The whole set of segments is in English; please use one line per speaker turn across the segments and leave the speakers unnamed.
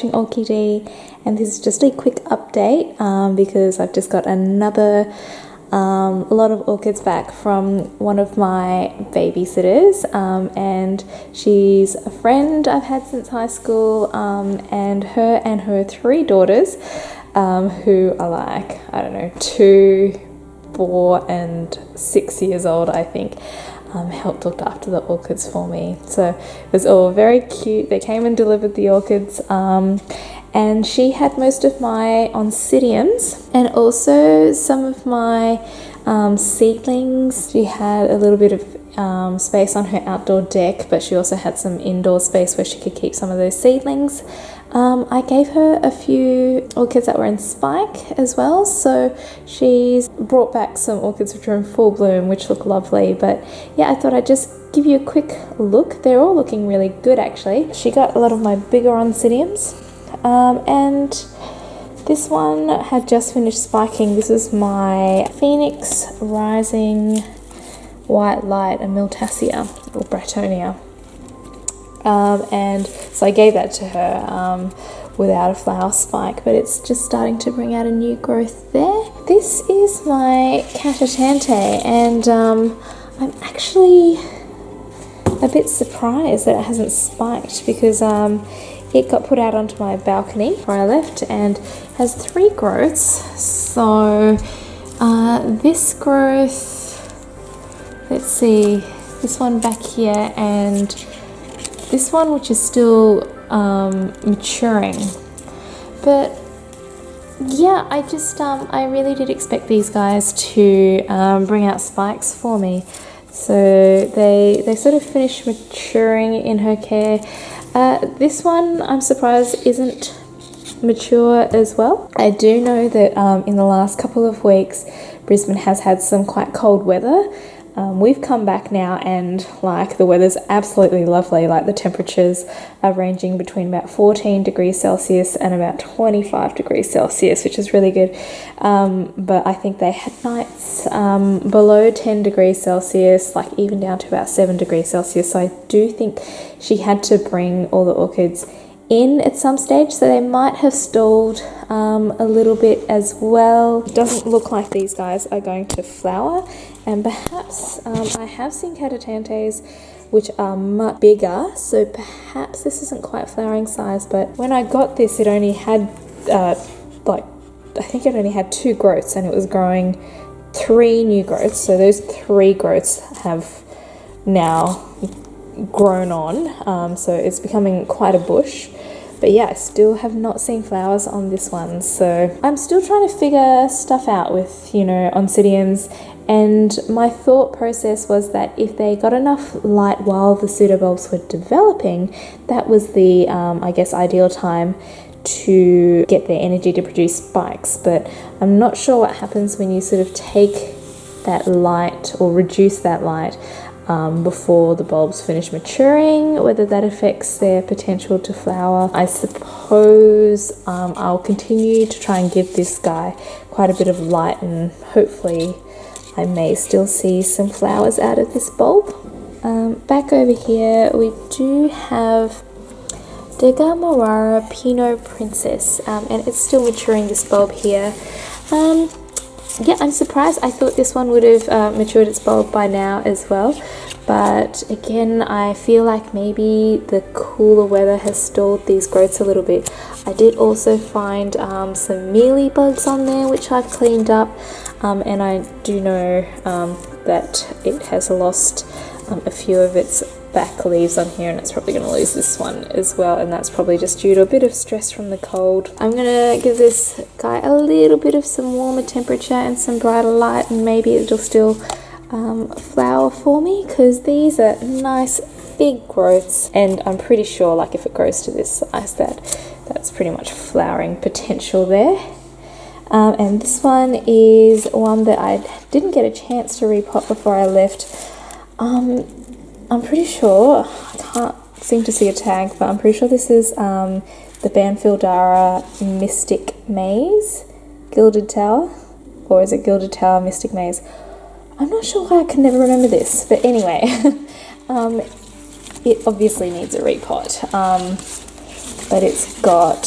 watching Orchie, and this is just a quick update because I've just got another lot of orchids back from one of my babysitters, and she's a friend I've had since high school, and her 3 daughters, who are like, I don't know, 2, 4 and 6 years old, I think, helped look after the orchids for me. So it was all very cute. They came and delivered the orchids, and she had most of my Oncidiums and also some of my seedlings. She had a little bit of space on her outdoor deck, but she also had some indoor space where she could keep some of those seedlings. I gave her a few orchids that were in spike as well, so she's brought back some orchids which are in full bloom, which look lovely. But yeah, I thought I'd just give you a quick look. They're all looking really good actually. She got a lot of my bigger Oncidiums, and this one had just finished spiking. This is my Phoenix Rising White Light, a Miltassia or Bratonia. And so I gave that to her without a flower spike, but it's just starting to bring out a new growth there. This is my Catatante, and I'm actually a bit surprised that it hasn't spiked because it got put out onto my balcony before I left and has 3 growths. So this growth, let's see, this one back here and this one, which is still maturing. But yeah, I just I really did expect these guys to bring out spikes for me. So they sort of finished maturing in her care. This one, I'm surprised, isn't mature as well. I do know that in the last couple of weeks Brisbane has had some quite cold weather. We've come back now and like the weather's absolutely lovely. Like the temperatures are ranging between about 14 degrees Celsius and about 25 degrees Celsius, which is really good. But I think they had nights below 10 degrees Celsius, like even down to about 7 degrees Celsius. So I do think she had to bring all the orchids in at some stage, so they might have stalled a little bit as well. It doesn't look like these guys are going to flower, and perhaps I have seen Catatantes which are much bigger, so perhaps this isn't quite flowering size. But when I got this, it only had like, I think it only had 2 growths, and it was growing 3 new growths. So those 3 growths have now grown on, so it's becoming quite a bush. But yeah, I still have not seen flowers on this one, so I'm still trying to figure stuff out with, you know, Oncidiums. And my thought process was that if they got enough light while the pseudobulbs were developing, that was the I guess ideal time to get their energy to produce spikes. But I'm not sure what happens when you sort of take that light or reduce that light before the bulbs finish maturing, whether that affects their potential to flower. I suppose I'll continue to try and give this guy quite a bit of light, and hopefully I may still see some flowers out of this bulb. Back over here we do have Degamarara Pinot Princess, and it's still maturing, this bulb here. Yeah, I'm surprised. I thought this one would have matured its bulb by now as well. But again, I feel like maybe the cooler weather has stalled these growths a little bit. I did also find some mealy bugs on there, which I've cleaned up. And I do know that it has lost a few of its back leaves on here, and it's probably going to lose this one as well, and that's probably just due to a bit of stress from the cold. I'm going to give this guy a little bit of some warmer temperature and some brighter light, and maybe it'll still flower for me, because these are nice big growths, and I'm pretty sure like if it grows to this size that's pretty much flowering potential there. And this one is one that I didn't get a chance to repot before I left. I'm pretty sure, I can't seem to see a tag, but I'm pretty sure this is the Banfieldara Mystic Maze, Gilded Tower, or is it Gilded Tower Mystic Maze? I'm not sure why I can never remember this, but anyway, it obviously needs a repot. but it's got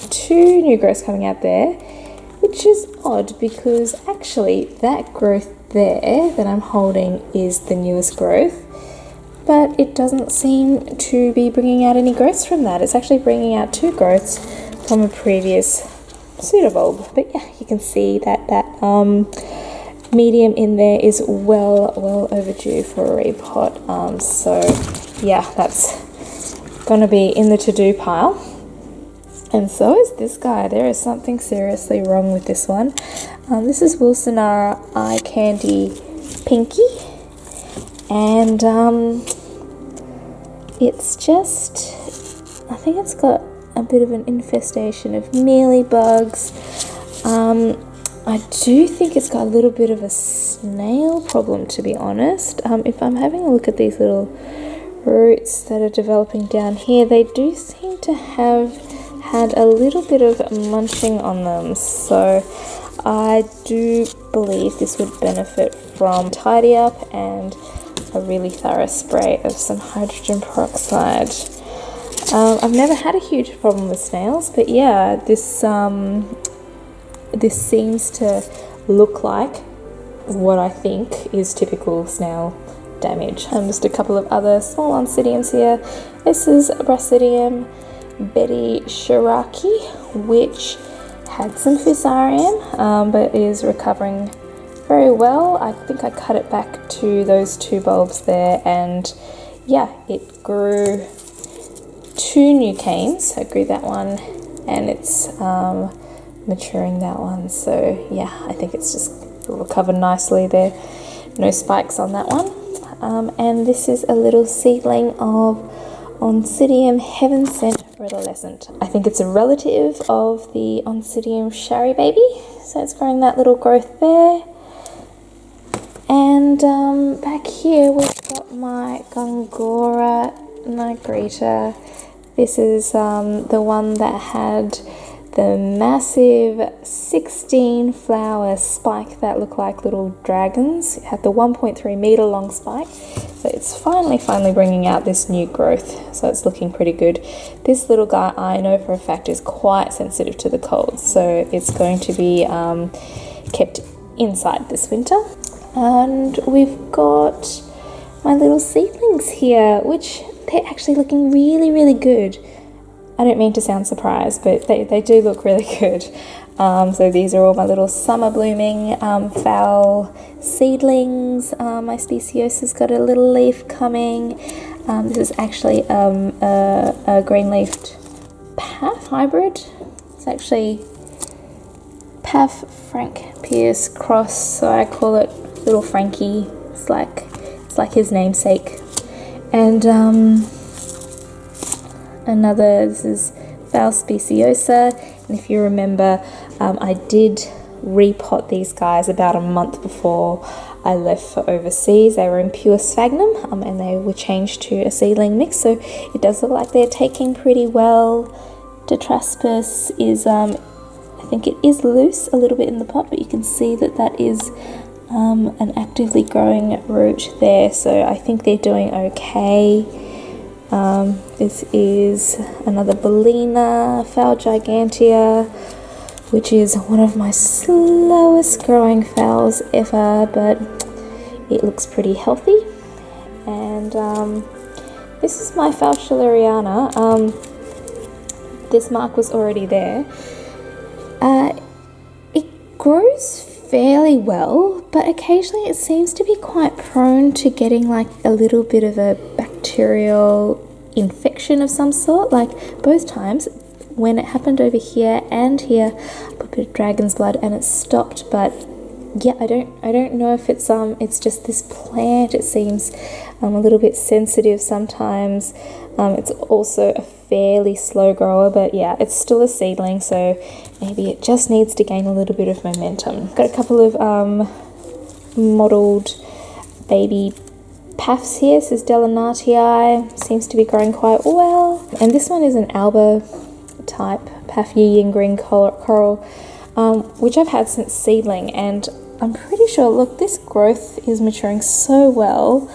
2 new growths coming out there, which is odd because actually that growth there that I'm holding is the newest growth, but it doesn't seem to be bringing out any growths from that. It's actually bringing out 2 growths from a previous pseudobulb. But yeah, you can see that medium in there is well overdue for a repot. So yeah, that's gonna be in the to-do pile. And so is this guy. There is something seriously wrong with this one. This is Wilsonara Eye Candy Pinky, and it's just, I think it's got a bit of an infestation of mealybugs. I do think it's got a little bit of a snail problem, to be honest. If I'm having a look at these little roots that are developing down here, they do seem to have had a little bit of munching on them. So I do believe this would benefit from tidy up and a really thorough spray of some hydrogen peroxide. I've never had a huge problem with snails, but yeah, this seems to look like what I think is typical snail damage. Just a couple of other small Oncidiums here. This is Brasidium Betty Shiraki, which had some fusarium, but is recovering very well. I think I cut it back to those 2 bulbs there, and yeah, it grew 2 new canes. I grew that one, and it's maturing that one. So yeah, I think it's just recovered nicely there. No spikes on that one. And this is a little seedling of Oncidium Heaven Sent Redolescent. I think it's a relative of the Oncidium Shari Baby, so it's growing that little growth there. And back here we've got my Gongora Nigrita. This is the one that had the massive 16 flower spike that look like little dragons. It had the 1.3 meter long spike. So it's finally bringing out this new growth. So it's looking pretty good. This little guy, I know for a fact, is quite sensitive to the cold. So it's going to be kept inside this winter. And we've got my little seedlings here, which they're actually looking really good. I don't mean to sound surprised, but they do look really good. So these are all my little summer blooming Phal seedlings. My speciosa's got a little leaf coming. This is actually a green-leafed Path hybrid. It's actually Path Frank Pierce cross, so I call it Little Frankie. It's like his namesake. And this is Phals speciosa, and if you remember, I did repot these guys about a month before I left for overseas. They were in pure sphagnum, and they were changed to a seedling mix, so it does look like they're taking pretty well. Detraspis is, I think it is loose a little bit in the pot, but you can see that is an actively growing root there, so I think they're doing okay. This is another Bellina, Phal Gigantea, which is one of my slowest growing phals ever, but it looks pretty healthy. And this is my Phal Schilleriana. This mark was already there. It grows fairly well, but occasionally it seems to be quite prone to getting like a little bit of a bacterial infection of some sort. Like both times when it happened over here and here, I put a bit of dragon's blood and it stopped. But yeah, I don't know if it's just this plant. It seems a little bit sensitive sometimes. It's also a fairly slow grower, but yeah, it's still a seedling, so maybe it just needs to gain a little bit of momentum. Got a couple of mottled baby Paths here. This is Delanatii, seems to be growing quite well. And this one is an Alba type Path Yin Green Coral, which I've had since seedling, and I'm pretty sure, look, this growth is maturing so well.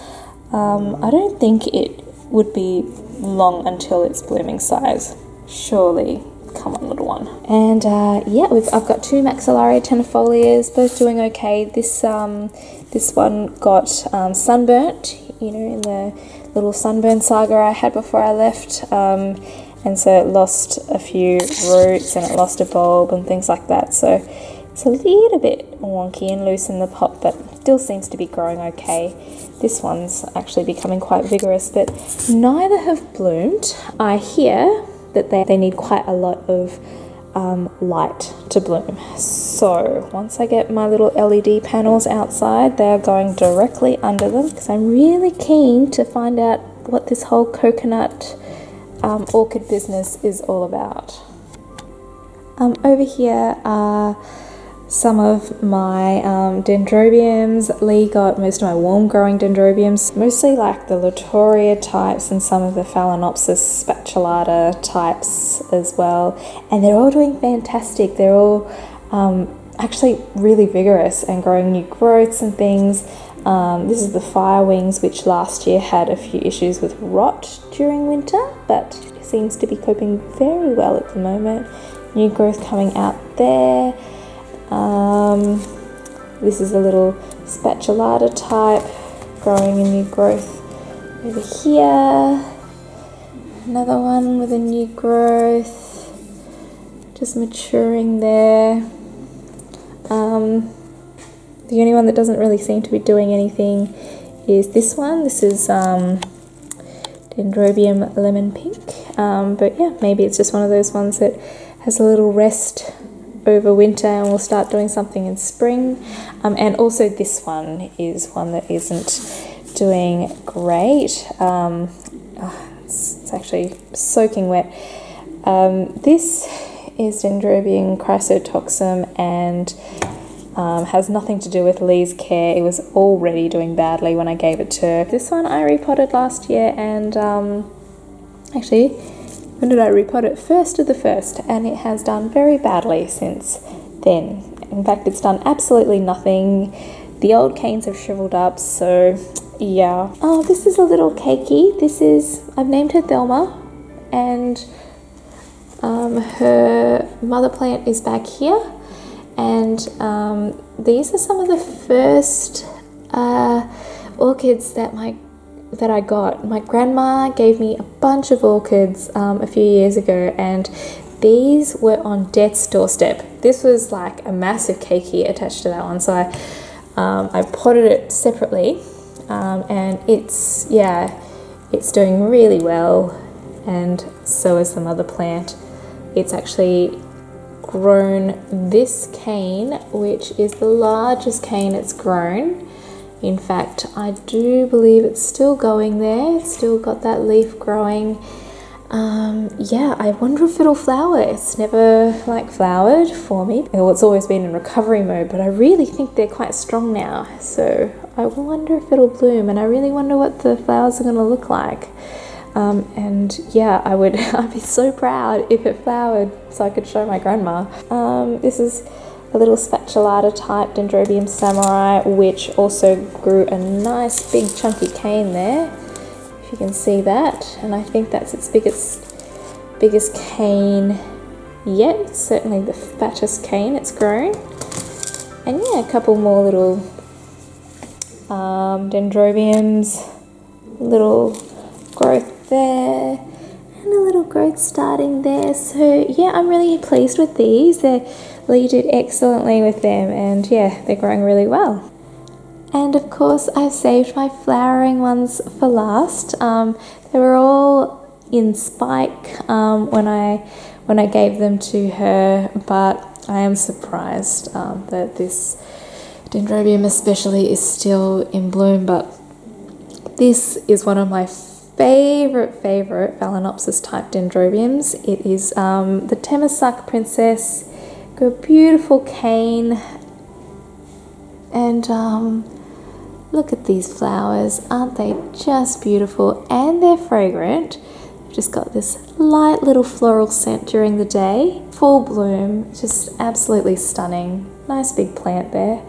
I don't think it would be long until its blooming size. Surely. Come on, little one. And yeah, I've got 2 Maxillaria tenifolias, both doing okay. This one got sunburnt, you know, in the little sunburn saga I had before I left. And so it lost a few roots and it lost a bulb and things like that. So it's a little bit wonky and loose in the pot, but still seems to be growing okay. This one's actually becoming quite vigorous, but neither have bloomed. I hear that they need quite a lot of light to bloom. So once I get my little LED panels outside, they are going directly under them, because I'm really keen to find out what this whole coconut orchid business is all about. Over here are some of my Dendrobiums. Lee got most of my warm growing Dendrobiums, mostly like the Latoria types and some of the Phalaenopsis spatulata types as well. And they're all doing fantastic. They're all actually really vigorous and growing new growths and things. This is the Fire Wings, which last year had a few issues with rot during winter, but seems to be coping very well at the moment. New growth coming out there. This is a little spatulata type growing a new growth over here. Another one with a new growth, just maturing there. The only one that doesn't really seem to be doing anything is this one. This is Dendrobium lemon pink. But yeah, maybe it's just one of those ones that has a little rest over winter and we'll start doing something in spring. And also this one is one that isn't doing great. It's actually soaking wet. This is Dendrobium chrysotoxum and has nothing to do with Lee's care. It was already doing badly when I gave it to her. This one I repotted last year, and actually, when did I repot it? 1st of the 1st, and it has done very badly since then. In fact, it's done absolutely nothing. The old canes have shriveled up, so yeah. Oh, this is a little cakey. I've named her Thelma, and her mother plant is back here. And these are some of the first orchids that I got. My grandma gave me a bunch of orchids a few years ago, and these were on death's doorstep. This was like a massive keiki attached to that one, so I potted it separately, and it's doing really well, and so is the mother plant. It's actually grown this cane, which is the largest cane it's grown. In fact, I do believe it's still going there. It's still got that leaf growing. Yeah, I wonder if it'll flower. It's never flowered for me. Well, it's always been in recovery mode, but I really think they're quite strong now. So I wonder if it'll bloom, and I really wonder what the flowers are going to look like. And yeah, I'd be so proud if it flowered so I could show my grandma. This is a little spatulata type Dendrobium samurai, which also grew a nice big chunky cane there, if you can see that. And I think that's its biggest cane yet. It's certainly the fattest cane it's grown. And yeah, a couple more little Dendrobiums, little growth there, and a little growth starting there. So yeah, I'm really pleased with these. Lee did excellently with them, and yeah, they're growing really well. And of course, I've saved my flowering ones for last. They were all in spike when I gave them to her, but I am surprised that this Dendrobium especially is still in bloom. But this is one of my favorite Phalaenopsis type Dendrobiums. It is the Temesuk Princess. Got a beautiful cane, and look at these flowers. Aren't they just beautiful? And they're fragrant. They've just got this light little floral scent during the day. Full bloom, just absolutely stunning. Nice big plant there.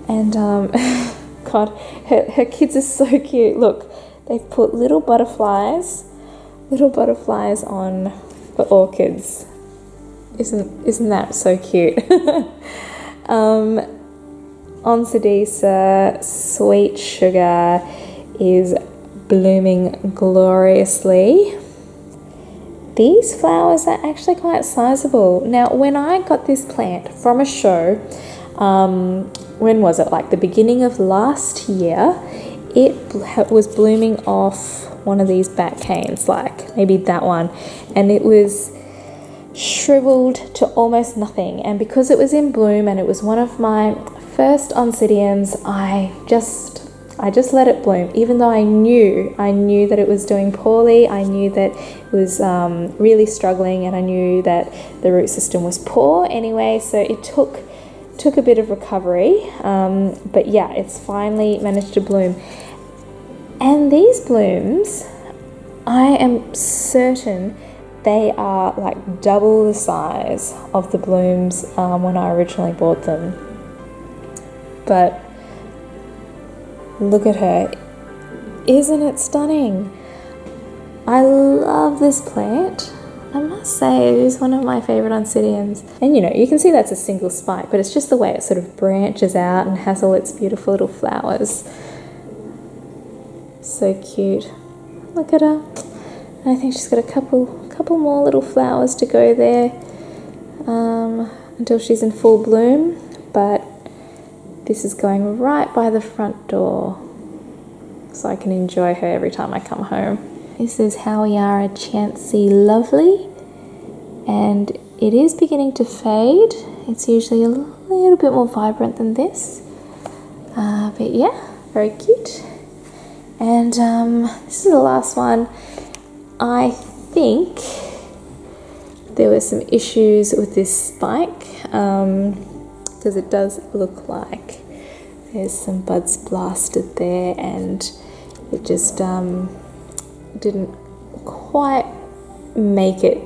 And God, her kids are so cute. Look, they've put little butterflies on for orchids. Isn't that so cute? Oncidiums Sweet Sugar is blooming gloriously. These flowers are actually quite sizable. Now, when I got this plant from a show, when was it? Like the beginning of last year, it was blooming off one of these back canes, like maybe that one, and it was shriveled to almost nothing. And because it was in bloom and it was one of my first Oncidiums, I just let it bloom, even though I knew that it was doing poorly. I knew that it was really struggling, and I knew that the root system was poor anyway, so it took a bit of recovery, but yeah, it's finally managed to bloom. And these blooms, I am certain they are like double the size of the blooms when I originally bought them. But look at her. Isn't it stunning? I love this plant. I must say it is one of my favourite Oncidiums. And you can see that's a single spike, but it's just the way it sort of branches out and has all its beautiful little flowers. So cute. Look at her. And I think she's got a couple more little flowers to go there until she's in full bloom. But this is going right by the front door, so I can enjoy her every time I come home. This is Howiara Chansey Lovely, and it is beginning to fade. It's usually a little bit more vibrant than this, but yeah, very cute. And this is the last one. I think there were some issues with this spike, because it does look like there's some buds blasted there, and it just didn't quite make it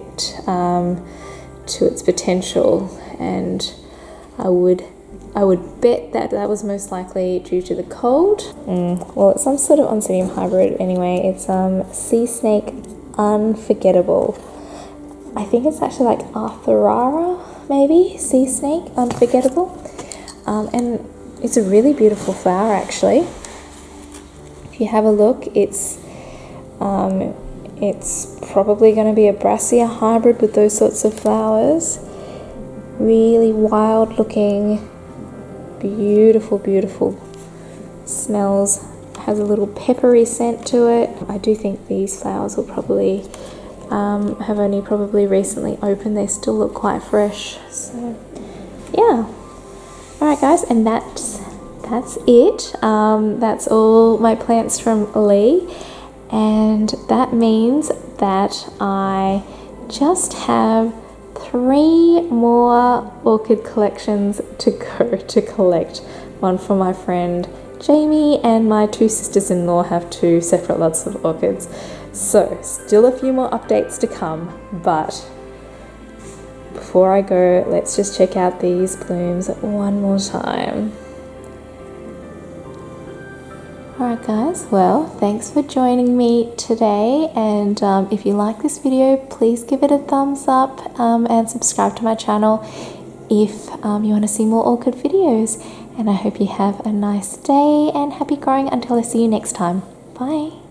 to its potential. And I would bet that was most likely due to the cold. Well, it's some sort of Oncidium hybrid anyway. It's Sea Snake Unforgettable. I think it's actually like Arthurara, maybe, Sea Snake Unforgettable. And it's a really beautiful flower, actually. If you have a look, it's probably going to be a Brassica hybrid with those sorts of flowers. Really wild looking, beautiful, beautiful. Smells, has a little peppery scent to it. I do think these flowers will probably have only probably recently opened. They still look quite fresh. So yeah. Alright guys, and that's it. That's all my plants from Lee, and that means that I just have 3 more orchid collections to go to collect. One for my friend Jamie, and my 2 sisters-in-law have 2 separate lots of orchids. So still a few more updates to come, but before I go, let's just check out these blooms one more time. Alright guys, well, thanks for joining me today, and if you like this video, please give it a thumbs up and subscribe to my channel if you want to see more orchid videos. And I hope you have a nice day and happy growing until I see you next time. Bye!